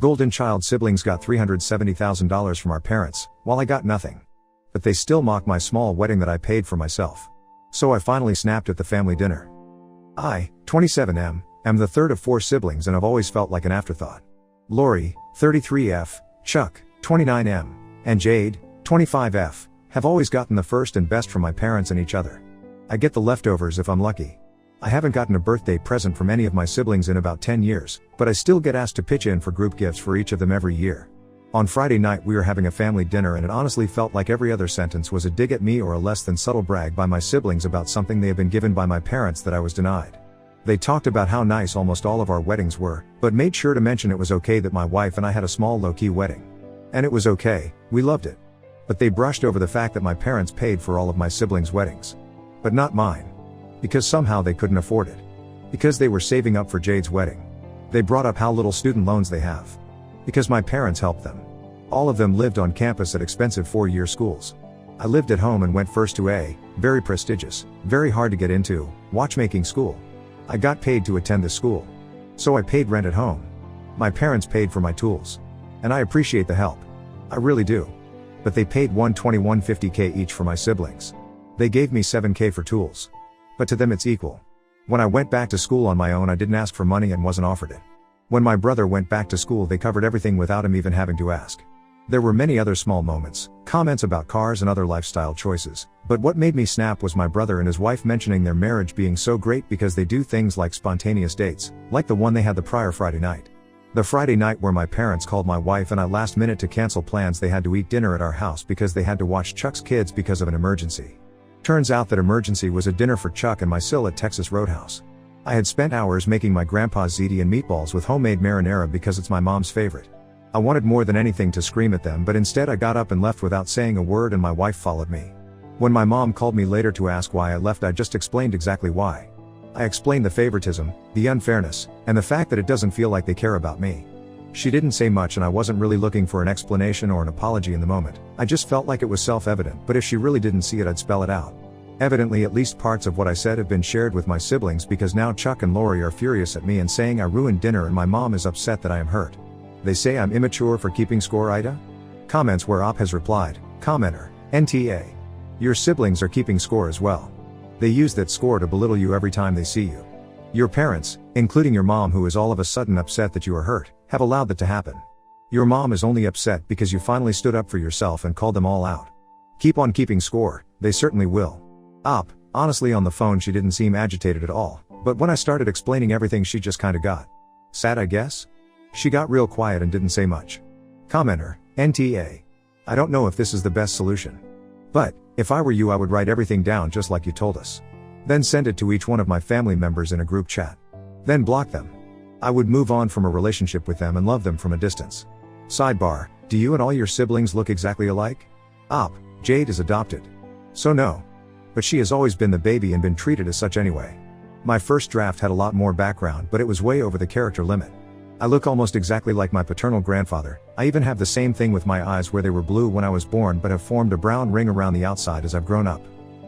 Golden child siblings got $370,000 from our parents, while I got nothing. But they still mock my small wedding that I paid for myself. So I finally snapped at the family dinner. I, 27M, am the third of 4 siblings and I've always felt like an afterthought. Lori, 33F, Chuck, 29M, and Jade, 25F, have always gotten the first and best from my parents and each other. I get the leftovers if I'm lucky. I haven't gotten a birthday present from any of my siblings in about 10 years, but I still get asked to pitch in for group gifts for each of them every year. On Friday night we were having a family dinner and it honestly felt like every other sentence was a dig at me or a less than subtle brag by my siblings about something they had been given by my parents that I was denied. They talked about how nice almost all of our weddings were, but made sure to mention it was okay that my wife and I had a small low-key wedding. And it was okay, we loved it. But they brushed over the fact that my parents paid for all of my siblings' weddings. But not mine. Because somehow they couldn't afford it. Because they were saving up for Jade's wedding. They brought up how little student loans they have. Because my parents helped them. All of them lived on campus at expensive 4-year schools. I lived at home and went first to a, very prestigious, very hard to get into, watchmaking school. I got paid to attend this school. So I paid rent at home. My parents paid for my tools. And I appreciate the help. I really do. But they paid $121.50K each for my siblings. They gave me $7K for tools. But to them it's equal. When I went back to school on my own I didn't ask for money and wasn't offered it. When my brother went back to school they covered everything without him even having to ask. There were many other small moments, comments about cars and other lifestyle choices, but what made me snap was my brother and his wife mentioning their marriage being so great because they do things like spontaneous dates, like the one they had the prior Friday night. The Friday night where my parents called my wife and I last minute to cancel plans. They had to eat dinner at our house because they had to watch Chuck's kids because of an emergency. Turns out that emergency was a dinner for Chuck and my sil at Texas Roadhouse. I had spent hours making my grandpa's ziti and meatballs with homemade marinara because it's my mom's favorite. I wanted more than anything to scream at them, but instead I got up and left without saying a word and my wife followed me. When my mom called me later to ask why I left I just explained exactly why. I explained the favoritism, the unfairness, and the fact that it doesn't feel like they care about me. She didn't say much and I wasn't really looking for an explanation or an apology in the moment. I just felt like it was self-evident, but if she really didn't see it I'd spell it out. Evidently at least parts of what I said have been shared with my siblings because now Chuck and Lori are furious at me and saying I ruined dinner and my mom is upset that I am hurt. They say I'm immature for keeping score. Ida? Comments where Op has replied, commenter, NTA. Your siblings are keeping score as well. They use that score to belittle you every time they see you. Your parents, including your mom who is all of a sudden upset that you are hurt, have allowed that to happen. Your mom is only upset because you finally stood up for yourself and called them all out. Keep on keeping score, they certainly will. Op, honestly on the phone she didn't seem agitated at all, but when I started explaining everything she just kinda got sad I guess? She got real quiet and didn't say much. Commenter, NTA. I don't know if this is the best solution. But, if I were you I would write everything down just like you told us. Then send it to each one of my family members in a group chat. Then block them. I would move on from a relationship with them and love them from a distance. Sidebar, do you and all your siblings look exactly alike? Op, Jade is adopted. So no. But she has always been the baby and been treated as such anyway. My first draft had a lot more background but it was way over the character limit. I look almost exactly like my paternal grandfather. I even have the same thing with my eyes where they were blue when I was born but have formed a brown ring around the outside as I've grown up.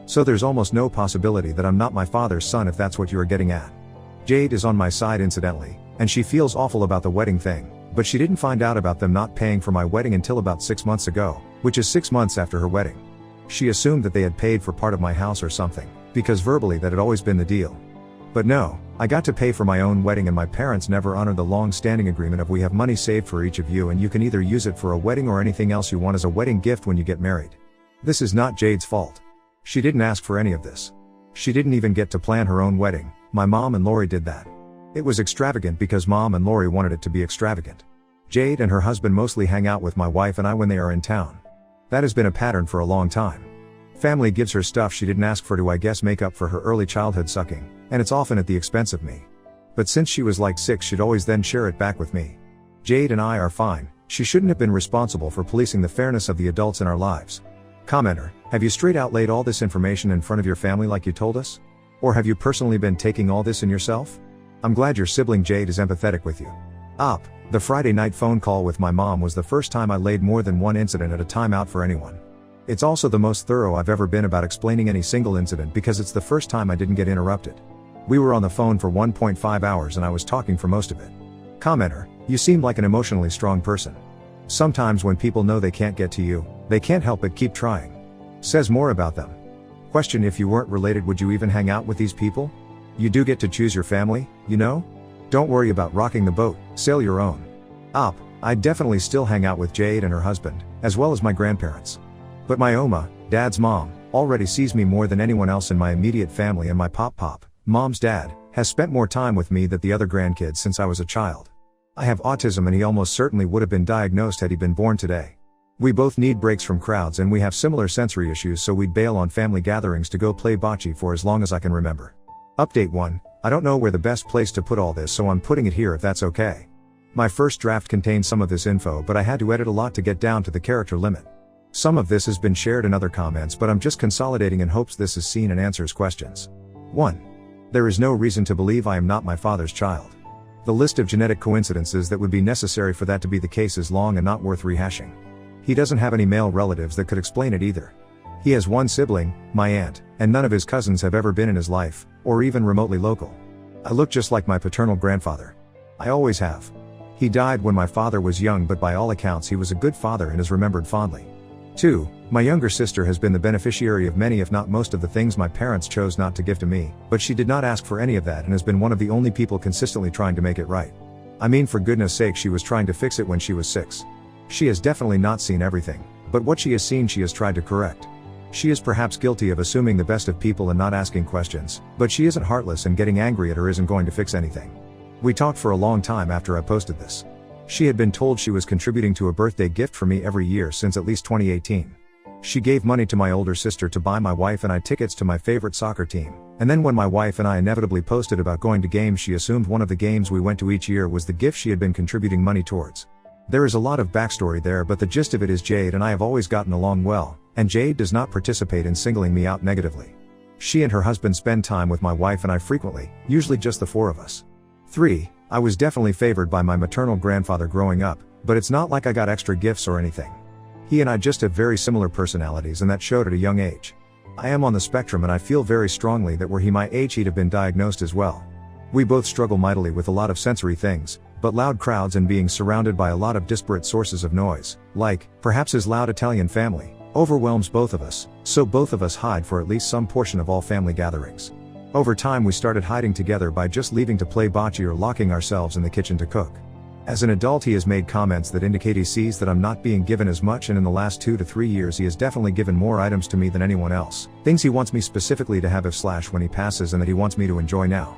So there's almost no possibility that I'm not my father's son if that's what you are getting at. Jade is on my side incidentally, and she feels awful about the wedding thing, but she didn't find out about them not paying for my wedding until about 6 months ago, which is 6 months after her wedding. She assumed that they had paid for part of my house or something, because verbally that had always been the deal. But no, I got to pay for my own wedding and my parents never honored the long-standing agreement of we have money saved for each of you and you can either use it for a wedding or anything else you want as a wedding gift when you get married. This is not Jade's fault. She didn't ask for any of this. She didn't even get to plan her own wedding. My mom and Lori did that. It was extravagant because mom and Lori wanted it to be extravagant. Jade and her husband mostly hang out with my wife and I when they are in town. That has been a pattern for a long time. Family gives her stuff she didn't ask for to I guess make up for her early childhood sucking, and it's often at the expense of me. But since she was like 6 she'd always then share it back with me. Jade and I are fine, she shouldn't have been responsible for policing the fairness of the adults in our lives. Commenter, have you straight out laid all this information in front of your family like you told us? Or have you personally been taking all this in yourself? I'm glad your sibling Jade is empathetic with you. Op, the Friday night phone call with my mom was the first time I laid more than one incident at a time out for anyone. It's also the most thorough I've ever been about explaining any single incident because it's the first time I didn't get interrupted. We were on the phone for 1.5 hours and I was talking for most of it. Commenter, You seem like an emotionally strong person. Sometimes when people know they can't get to you, they can't help but keep trying. Says more about them. Question: if you weren't related, would you even hang out with these people? You do get to choose your family, you know? Don't worry about rocking the boat, sail your own. I'd definitely still hang out with Jade and her husband, as well as my grandparents. But my Oma, Dad's mom, already sees me more than anyone else in my immediate family, and my pop, Mom's dad, has spent more time with me than the other grandkids since I was a child. I have autism and he almost certainly would have been diagnosed had he been born today. We both need breaks from crowds and we have similar sensory issues, so we'd bail on family gatherings to go play bocce for as long as I can remember. Update 1. I don't know where the best place to put all this, so I'm putting it here if that's okay. My first draft contained some of this info, but I had to edit a lot to get down to the character limit. Some of this has been shared in other comments, but I'm just consolidating in hopes this is seen and answers questions. 1. There is no reason to believe I am not my father's child. The list of genetic coincidences that would be necessary for that to be the case is long and not worth rehashing. He doesn't have any male relatives that could explain it either. He has one sibling, my aunt, and none of his cousins have ever been in his life, or even remotely local. I look just like my paternal grandfather. I always have. He died when my father was young, but by all accounts he was a good father and is remembered fondly. 2. My younger sister has been the beneficiary of many if not most of the things my parents chose not to give to me, but she did not ask for any of that and has been one of the only people consistently trying to make it right. I mean, for goodness sake, she was trying to fix it when she was 6. She has definitely not seen everything, but what she has seen she has tried to correct. She is perhaps guilty of assuming the best of people and not asking questions, but she isn't heartless, and getting angry at her isn't going to fix anything. We talked for a long time after I posted this. She had been told she was contributing to a birthday gift for me every year since at least 2018. She gave money to my older sister to buy my wife and I tickets to my favorite soccer team, and then when my wife and I inevitably posted about going to games, she assumed one of the games we went to each year was the gift she had been contributing money towards. There is a lot of backstory there, but the gist of it is Jade and I have always gotten along well, and Jade does not participate in singling me out negatively. She and her husband spend time with my wife and I frequently, usually just the 4 of us. 3. I was definitely favored by my maternal grandfather growing up, but it's not like I got extra gifts or anything. He and I just have very similar personalities, and that showed at a young age. I am on the spectrum and I feel very strongly that were he my age he'd have been diagnosed as well. We both struggle mightily with a lot of sensory things, but loud crowds and being surrounded by a lot of disparate sources of noise, like, perhaps his loud Italian family, overwhelms both of us, so both of us hide for at least some portion of all family gatherings. Over time we started hiding together by just leaving to play bocce or locking ourselves in the kitchen to cook. As an adult he has made comments that indicate he sees that I'm not being given as much, and in the last 2 to 3 years he has definitely given more items to me than anyone else, things he wants me specifically to have if/ when he passes and that he wants me to enjoy now.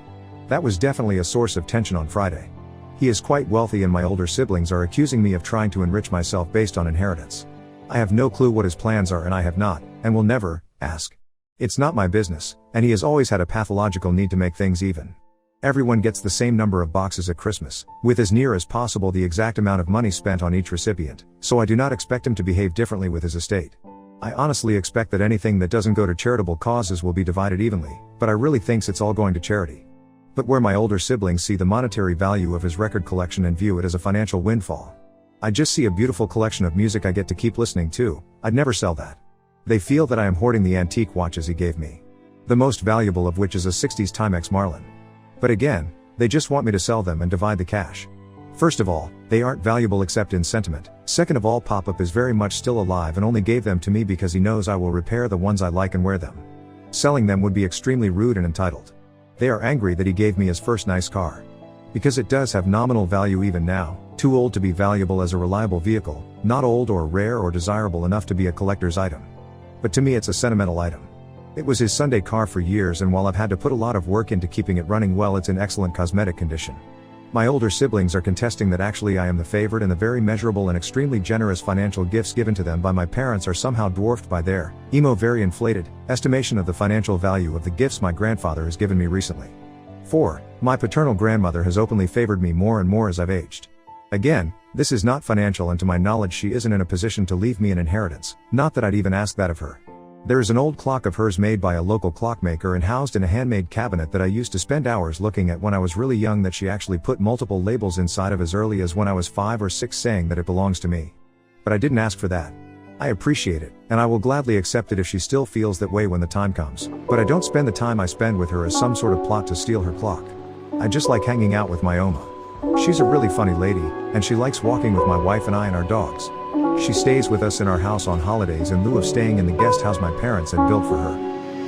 That was definitely a source of tension on Friday. He is quite wealthy and my older siblings are accusing me of trying to enrich myself based on inheritance. I have no clue what his plans are and I have not, and will never, ask. It's not my business, and he has always had a pathological need to make things even. Everyone gets the same number of boxes at Christmas, with as near as possible the exact amount of money spent on each recipient, so I do not expect him to behave differently with his estate. I honestly expect that anything that doesn't go to charitable causes will be divided evenly, but I really thinks it's all going to charity. But where my older siblings see the monetary value of his record collection and view it as a financial windfall. I just see a beautiful collection of music I get to keep listening to. I'd never sell that. They feel that I am hoarding the antique watches he gave me. The most valuable of which is a 60s Timex Marlin. But again, they just want me to sell them and divide the cash. First of all, they aren't valuable except in sentiment. Second of all, Pop-Up is very much still alive and only gave them to me because he knows I will repair the ones I like and wear them. Selling them would be extremely rude and entitled. They are angry that he gave me his first nice car. Because it does have nominal value even now, too old to be valuable as a reliable vehicle, not old or rare or desirable enough to be a collector's item. But to me it's a sentimental item. It was his Sunday car for years, and while I've had to put a lot of work into keeping it running well, it's in excellent cosmetic condition. My older siblings are contesting that actually I am the favored, and the very measurable and extremely generous financial gifts given to them by my parents are somehow dwarfed by their, very inflated, estimation of the financial value of the gifts my grandfather has given me recently. 4. My paternal grandmother has openly favored me more and more as I've aged. Again, this is not financial, and to my knowledge she isn't in a position to leave me an inheritance, not that I'd even ask that of her. There is an old clock of hers made by a local clockmaker and housed in a handmade cabinet that I used to spend hours looking at when I was really young, that she actually put multiple labels inside of as early as when I was 5 or 6 saying that it belongs to me. But I didn't ask for that. I appreciate it, and I will gladly accept it if she still feels that way when the time comes, but I don't spend the time I spend with her as some sort of plot to steal her clock. I just like hanging out with my Oma. She's a really funny lady, and she likes walking with my wife and I and our dogs. She stays with us in our house on holidays in lieu of staying in the guest house my parents had built for her.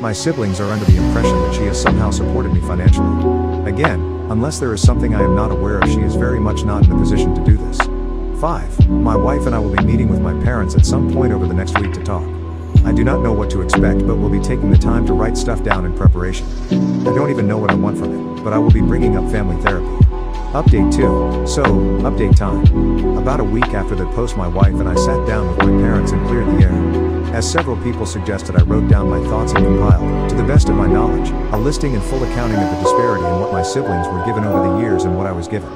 My siblings are under the impression that she has somehow supported me financially. Again, unless there is something I am not aware of, she is very much not in a position to do this. 5. My wife and I will be meeting with my parents at some point over the next week to talk. I do not know what to expect, but we'll be taking the time to write stuff down in preparation. I don't even know what I want from it, but I will be bringing up family therapy. Update 2. So, update time. About a week after that post, my wife and I sat down with my parents and cleared the air. As several people suggested, I wrote down my thoughts and compiled, to the best of my knowledge, a listing and full accounting of the disparity in what my siblings were given over the years and what I was given.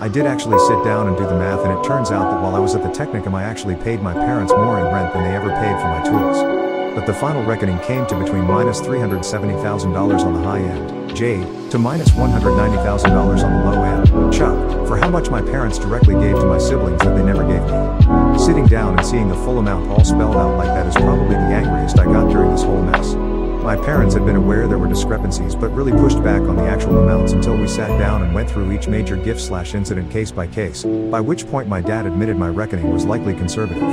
I did actually sit down and do the math, and it turns out that while I was at the Technicum, I actually paid my parents more in rent than they ever paid for my tools. But the final reckoning came to between minus $370,000 on the high end, Jade, to minus $190,000 on the low end, Chuck, for how much my parents directly gave to my siblings that they never gave me. Sitting down and seeing the full amount all spelled out like that is probably the angriest I got during this whole mess. My parents had been aware there were discrepancies, but really pushed back on the actual amounts until we sat down and went through each major gift/incident case by case, by which point my dad admitted my reckoning was likely conservative.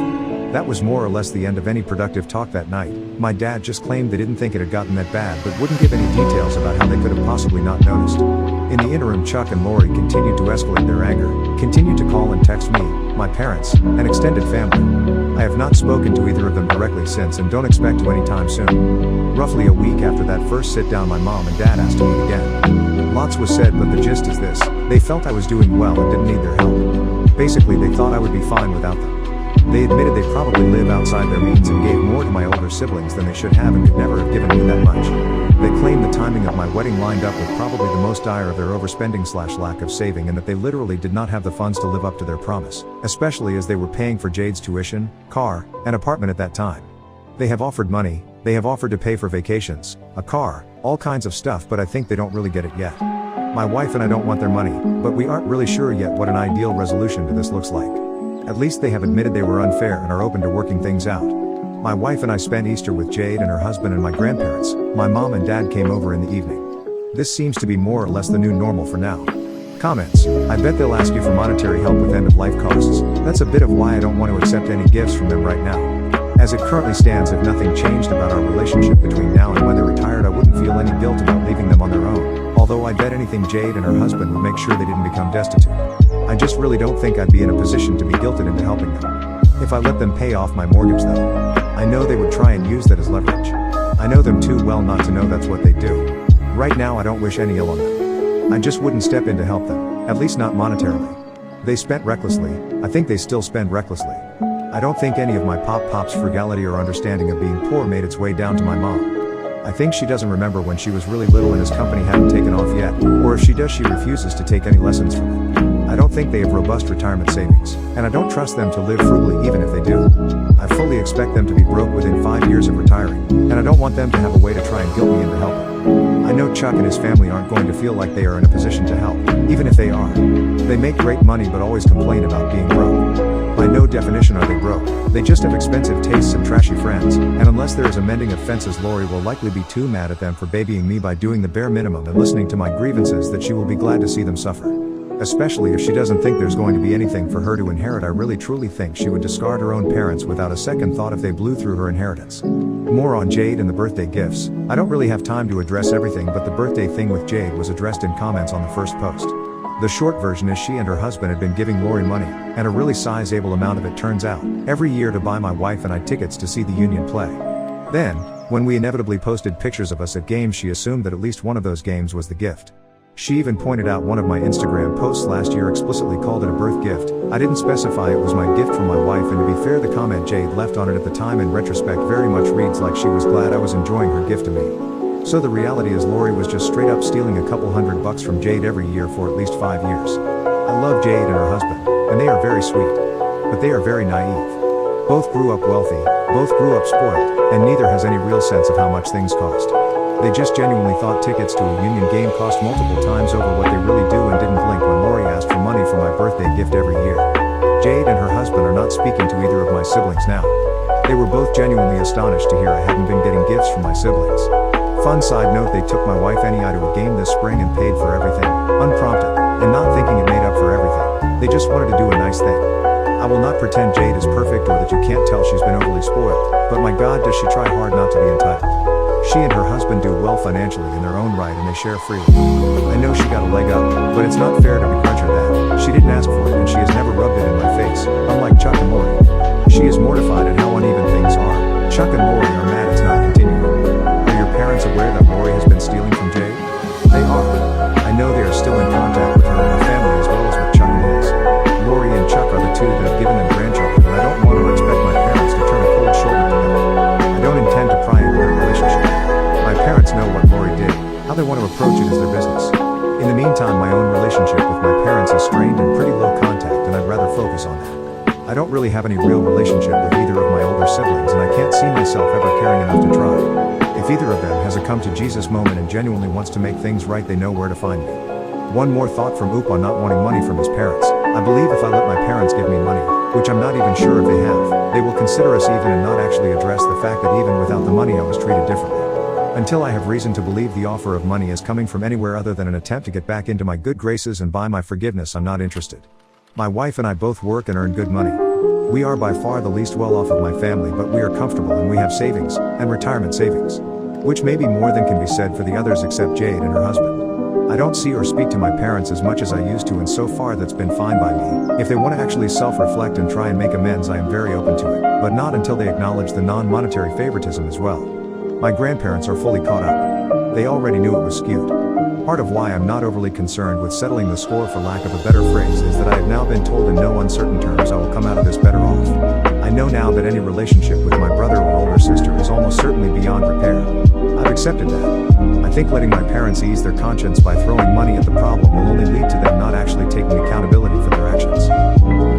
That was more or less the end of any productive talk that night. My dad just claimed they didn't think it had gotten that bad, but wouldn't give any details about how they could have possibly not noticed. In the interim, Chuck and Lori continued to escalate their anger, continued to call and text me, my parents, and extended family. I have not spoken to either of them directly since and don't expect to anytime soon. Roughly a week after that first sit down, my mom and dad asked to meet again. Lots was said, but the gist is this: they felt I was doing well and didn't need their help. Basically, they thought I would be fine without them. They admitted they probably live outside their means and gave more to my older siblings than they should have and could never have given me that much. They claimed the timing of my wedding lined up with probably the most dire of their overspending/lack of saving, and that they literally did not have the funds to live up to their promise, especially as they were paying for Jade's tuition, car, and apartment at that time. They have offered money, they have offered to pay for vacations, a car, all kinds of stuff, but I think they don't really get it yet. My wife and I don't want their money, but we aren't really sure yet what an ideal resolution to this looks like. At least they have admitted they were unfair and are open to working things out. My wife and I spent Easter with Jade and her husband and my grandparents. My mom and dad came over in the evening. This seems to be more or less the new normal for now. Comments: I bet they'll ask you for monetary help with end-of-life costs. That's a bit of why I don't want to accept any gifts from them right now. As it currently stands, if nothing changed about our relationship between now and when they're retired, I wouldn't feel any guilt about leaving them on their own. Although I bet anything Jade and her husband would make sure they didn't become destitute. I just really don't think I'd be in a position to be guilted into helping them. If I let them pay off my mortgage though, I know they would try and use that as leverage. I know them too well not to know that's what they do. Right now I don't wish any ill on them. I just wouldn't step in to help them, at least not monetarily. They spent recklessly, I think they still spend recklessly. I don't think any of my pop's frugality or understanding of being poor made its way down to my mom. I think she doesn't remember when she was really little and his company hadn't taken off yet, or if she does, she refuses to take any lessons from it. I don't think they have robust retirement savings, and I don't trust them to live frugally even if they do. I fully expect them to be broke within 5 years of retiring, and I don't want them to have a way to try and guilt me into helping. I know Chuck and his family aren't going to feel like they are in a position to help, even if they are. They make great money but always complain about being broke. By no definition are they broke, they just have expensive tastes and trashy friends, and unless there is a mending of fences, Lori will likely be too mad at them for babying me by doing the bare minimum and listening to my grievances that she will be glad to see them suffer. Especially if she doesn't think there's going to be anything for her to inherit. I really truly think she would discard her own parents without a second thought if they blew through her inheritance. More on Jade and the birthday gifts. I don't really have time to address everything, but the birthday thing with Jade was addressed in comments on the first post. The short version is she and her husband had been giving Lori money, and a really sizable amount of it turns out, every year to buy my wife and I tickets to see the Union play. Then, when we inevitably posted pictures of us at games, she assumed that at least one of those games was the gift. She even pointed out one of my Instagram posts last year explicitly called it a birth gift. I didn't specify it was my gift from my wife, and to be fair, the comment Jade left on it at the time in retrospect very much reads like she was glad I was enjoying her gift to me. So the reality is Lori was just straight up stealing a couple $100 from Jade every year for at least 5 years. I love Jade and her husband, and they are very sweet. But they are very naive. Both grew up wealthy, both grew up spoiled, and neither has any real sense of how much things cost. They just genuinely thought tickets to a Union game cost multiple times over what they really do and didn't blink when Lori asked for money for my birthday gift every year. Jade and her husband are not speaking to either of my siblings now. They were both genuinely astonished to hear I hadn't been getting gifts from my siblings. Fun side note, they took my wife NEI to a game this spring and paid for everything, unprompted, and not thinking it made up for everything. They just wanted to do a nice thing. I will not pretend Jade is perfect or that you can't tell she's been overly spoiled, but my God, does she try hard not to be entitled. She and her husband do well financially in their own right and they share freely. I know she got a leg up, but it's not fair to begrudge her that. She didn't ask for it and she has never rubbed it in my face, unlike Chuck and Lori. She is mortified at how uneven things are. Chuck and Lori are mad it's not continuing. Are your parents aware that Lori has been stealing from Jade? They are. I know they are still in contact with her and her family as well as with Chuck and his. Lori and Chuck are the two that have given them grandchildren, and I don't want to expect my parents to turn a cold shoulder to them. I don't intend to pry into their relationship. My parents know what Lori did. How they want to approach it is their business. In the meantime, my own relationship with my parents is strained and pretty low contact, and I'd rather focus on that. I don't really have any real relationship with either of my older siblings, and I can't see myself ever caring enough to try. If either of them has a come to Jesus moment and genuinely wants to make things right, they know where to find me. One more thought from Oop on not wanting money from his parents. I believe if I let my parents give me money, which I'm not even sure if they have, they will consider us even and not actually address the fact that even without the money I was treated differently. Until I have reason to believe the offer of money is coming from anywhere other than an attempt to get back into my good graces and buy my forgiveness, I'm not interested. My wife and I both work and earn good money. We are by far the least well off of my family, but we are comfortable and we have savings, and retirement savings. Which may be more than can be said for the others except Jade and her husband. I don't see or speak to my parents as much as I used to, and so far that's been fine by me. If they want to actually self-reflect and try and make amends, I am very open to it, but not until they acknowledge the non-monetary favoritism as well. My grandparents are fully caught up. They already knew it was skewed. Part of why I'm not overly concerned with settling the score, for lack of a better phrase, is that I have now been told in no uncertain terms I will come out of this better off. I know now that any relationship with my brother or older sister is almost certainly beyond repair. I've accepted that. I think letting my parents ease their conscience by throwing money at the problem will only lead to them not actually taking accountability for their actions.